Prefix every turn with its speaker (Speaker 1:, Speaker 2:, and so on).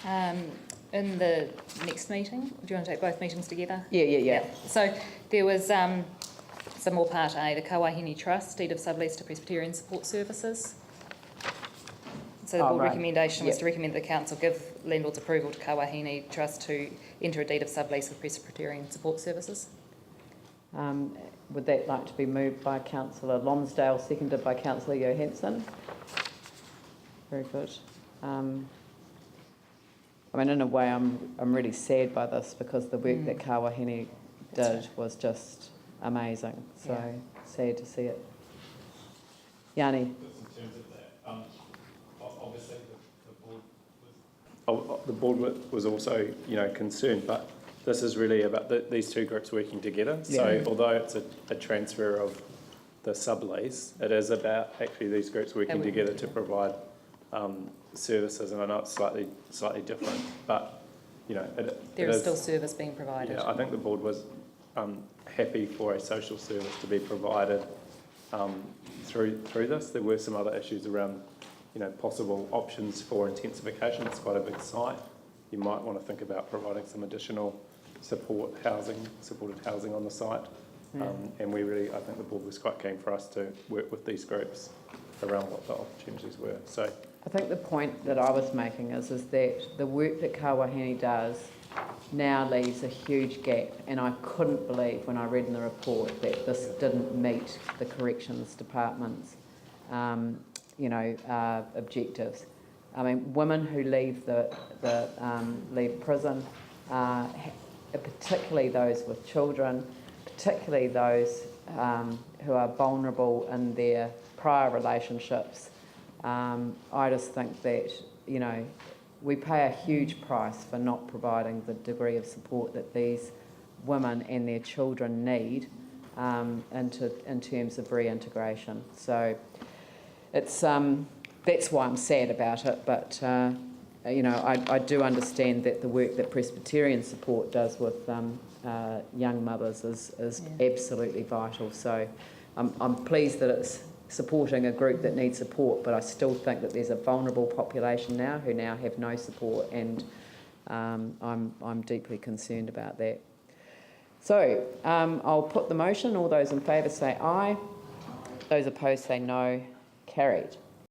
Speaker 1: In the next meeting, do you want to take both meetings together?
Speaker 2: Yeah.
Speaker 1: So there was some more part A, the Kawahini Trust, deed of sublease to Presbyterian Support Services. So the board recommendation was to recommend that the council give landlord's approval to Kawahini Trust to enter a deed of sublease with Presbyterian Support Services.
Speaker 2: Would that like to be moved by Councillor Lonsdale, seconded by Councillor Johansson? Very good. I mean, in a way, I'm really sad by this because the work that Kawahini did was just amazing. So sad to see it. Yanni.
Speaker 3: Just in terms of that, obviously the board was also, concerned, but this is really about these two groups working together. So although it's a transfer of the sublease, it is about actually these groups working together to provide services, and I know it's slightly different, but
Speaker 1: there is still service being provided.
Speaker 3: Yeah, I think the board was happy for a social service to be provided through this. There were some other issues around possible options for intensification. It's quite a big site. You might want to think about providing some additional supported housing on the site. And I think the board was quite keen for us to work with these groups around what the opportunities were. So
Speaker 2: I think the point that I was making is that the work that Kawahini does now leaves a huge gap, and I couldn't believe when I read in the report that this didn't meet the corrections department's objectives. I mean, women who leave leave prison, particularly those with children, particularly those who are vulnerable in their prior relationships. I just think that, we pay a huge price for not providing the degree of support that these women and their children need in terms of reintegration. So it's that's why I'm sad about it, but I do understand that the work that Presbyterian Support does with young mothers is absolutely vital. So I'm pleased that it's supporting a group that needs support, but I still think that there's a vulnerable population now who now have no support, and I'm deeply concerned about that. So I'll put the motion. All those in favour say aye. Those opposed say no. Carried.